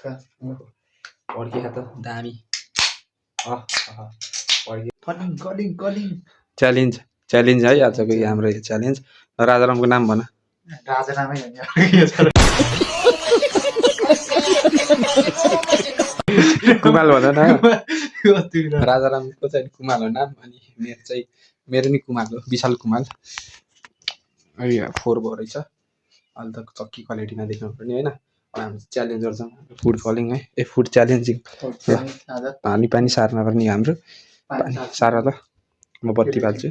पड्किया त दामी challenge challenge है आजको यो हाम्रो यो च्यालेन्ज राजारामको नाम भन राजारामै कुमाल भन न राजारामको चाहिँ कुमाल हो नाम अनि मेरो नि कुमाल हो विशाल कुमाल अहिले 4 भयो रहेछ अहिले त चक्की क्वालिटीमा देख्नुपर्ने होइन हाम्रो च्यालेन्जर छ फुड फलिङ है फुड च्यालेन्जिङ पानी पानी सार्न पर्ने हाम्रो पानी सार ल म बत्ती बाल्छु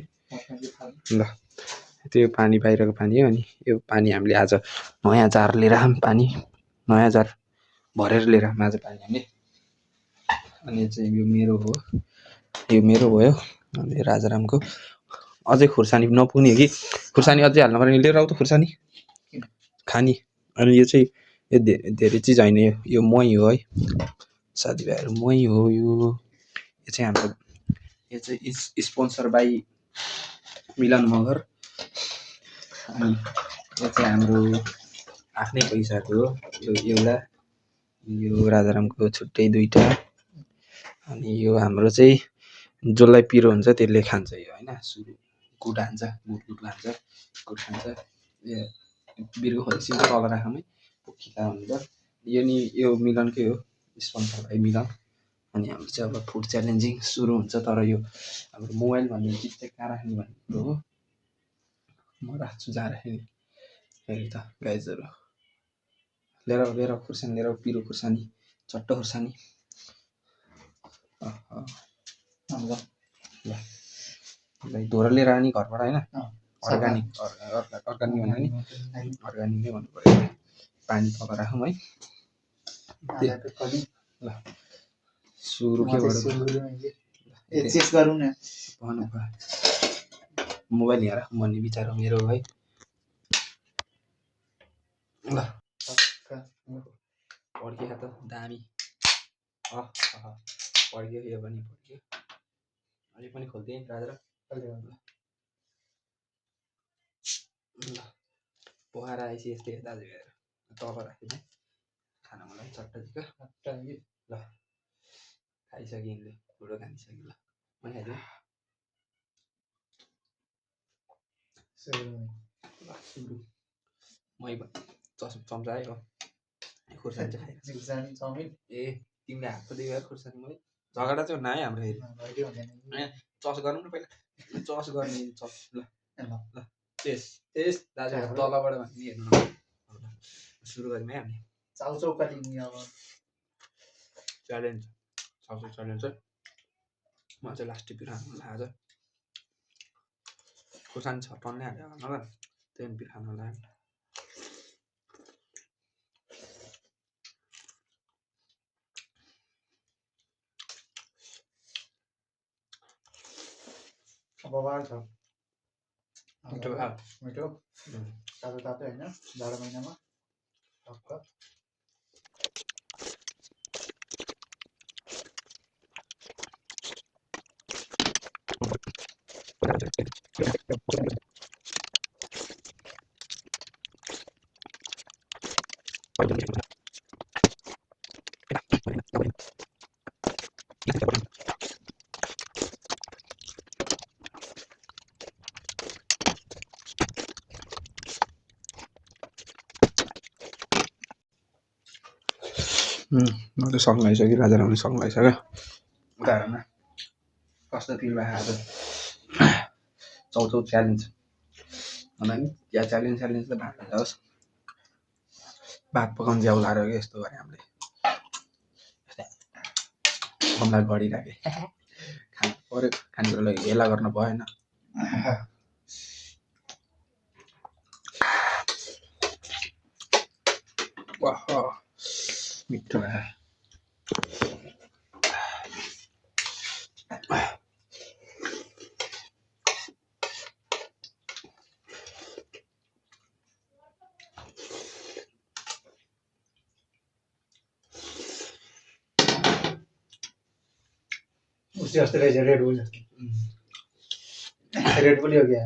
ल त्यो पानी बाहिरको पानी हो अनि यो पानी हामीले आज नयाँ जार लिएर आऊँ पानी नयाँ जार भरेर लिएर आऊँ आज पानी हामीले अनि चाहिँ यो मेरो भयो अनि राजारामको अझै खुर्सानी नपुग्ने हो कि खुर्सानी अझै हाल्नु पर्ने लिएर आऊ त खुर्सानी खानी अनि यो चाहिँ यो धेरै चिज होइन यो मही हो है साथीभाइहरू मही हो यो चाहिँ हाम्रो यो चाहिँ स्पोन्सर बाई मिलन मगर अनि यो चाहिँ हाम्रो आफ्नै पैसाको हो यो एउटा यो राजारामको छुट्टै दुईटा अनि यो हाम्रो चाहिँ जसलाई पिरो हुन्छ त्यसले खान्छ यो होइन सुरु गुड हान्छ गुड खान्छ बिर्को खोलेपछि तल राखौँ है पोखिला हुन्छ यो नि यो मिलनकै हो स्पोन्सर भाइ मिलन अनि हाम्रो चाहिँ अब फुड च्यालेन्जिङ सुरु हुन्छ तर यो हाम्रो मोबाइल भन्ने चिज चाहिँ कहाँ राख्ने भन्ने कुरो हो म राख्छु जहाँ राख्ने हेर्नु त गाइजहरू लिएर खुर्सानी लिएर पिरो खुर्सानी चट्ट खुर्सानी ल धोएर लिएर आनी घरबाट होइन अर्ग्यानिक भन्यो नि अर्ग्यानिक नै भन्नु पऱ्यो पानी तल राखौँ है ल सुरु के गरौँ न मोबाइल यहाँ राखौँ भन्ने विचार हो मेरो है ल पड्किया त दामी पड्क्यो यो पनि पड्क्यो अझै पनि खोल्दै राजा ल पकाएर आएपछि यस्तै दाजुभाइहरू तल राख्दैन खाना मलाई चट्टको ल खाइसक्यो यिनले ठुलो खाइसक्यो ल म खाइदिउँ सुरु मै चम्चा है हो खुर्सानी चाहिँ खाइ ए तिमीले हातको दियो खुर्सानी मै झगडा चाहिँ हुन्न है हाम्रो चस गरौँ न पहिला चस गर्ने चस ल त्यस दाजुभाइ तलबाट भन्ने हेर्नु सुरु गरौँ है हामी चाउचाउ काटिने अब च्यालेन्ज चाउचाउ च्यालेन्ज चाहिँ म चाहिँ लास्ट पिरो हाल्नु लाग्छ खुर्सानी छ टन्नै हालेर हाल्नु ल त्यहाँदेखि पिरो हाल्नु लाग्यो मिठो तातो तातो होइन जाडो महिनामा म त सङ लगाइसक्यो राजारामले सङ लगाइसक्यो उदाहरणमा कस्तो फिल भयो आज चाउचाउ च्यालेन्ज होला नि या च्यालेन्ज त भात जाओस् भात पकाउनु ज्याउ लाएर यस्तो गरे हामीले हमलाई गरिराखेँ खानु पऱ्यो खानेकुरालाई हेला गर्न भएन मिठो भयो उससे हंसते रहे रेड बुल हो गया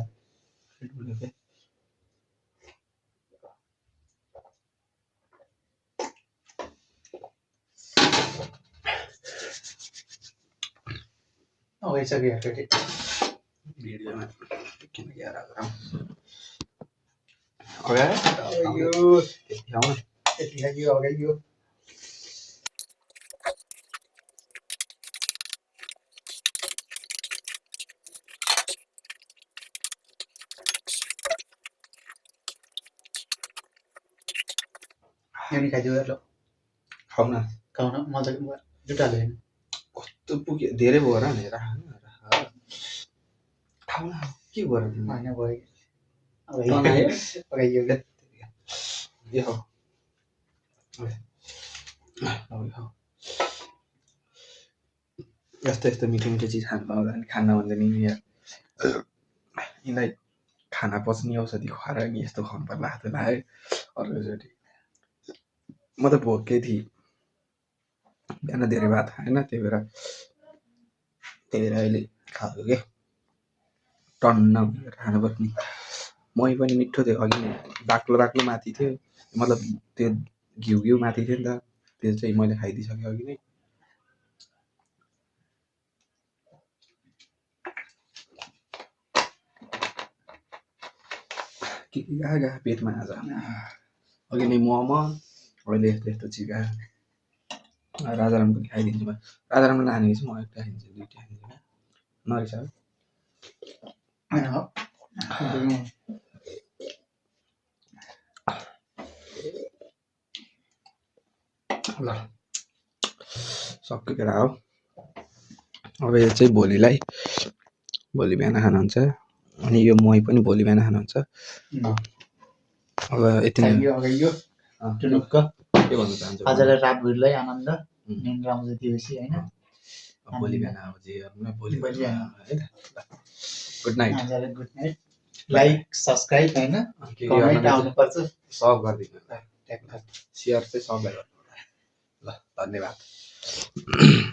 लगाइसक्यो हेर्दै भिडियोमा किन क्या राजाराम अगाडि यो त्यति आउन यति लाग्यो अगाडि यो नि खाइदियो ल खाउन खाउन मजा जुटाले होइन कस्तो पुग्यो धेरै भयो र भनेर खाउन के गर तिमी होइन भयो तनायो अगाडि यो यो हो यस्तो यस्तो मिठो मिठो चिज खानु पाउँदा नि खान भन्दैन नि यार यिनीलाई खाना पच्ने औषधि खुवाएर नि यस्तो खुवाउनु पर्ला जस्तो लाग्यो अर्कोचोटि म त भोकै थिएँ बिहान धेरै भात खाएन त्यही भएर अहिले खाएको के टन्न खानुपर्ने मही पनि मिठो थियो अघि बाक्लो बाक्लो माथि थियो मतलब त्यो घिउ माथि थियो नि त त्यो चाहिँ मैले खाइदिइसकेँ अघि नै के गएको पेटमा आज अघि नै मोमो अहिले यस्तो यस्तो चिज गयो राजाराम पनि खाइदिन्छु म राजारामले लाने चाहिँ म एउटा खाइदिन्छु दुइटा खाइदिन्छु नरिसा ल सक्यो केटा हो अब यो चाहिँ भोलि बिहान खानुहुन्छ अनि यो मही पनि भोलि बिहान खानुहुन्छ अब यति नै टुनुक्क के भन्न चाहन्छु आजलाई रातभरिलाई आनन्द निन्द्रा आउँछ दिएपछि होइन भोलि बिहान अब जे भोलि बिहान होइन गुड नाइट आजलाई गुड नाइट लाइक सब्सक्राइब होइन कमेन्ट आउनुपर्छ सब गरिदिनु सेयर चाहिँ सबलाई गर्नु ल धन्यवाद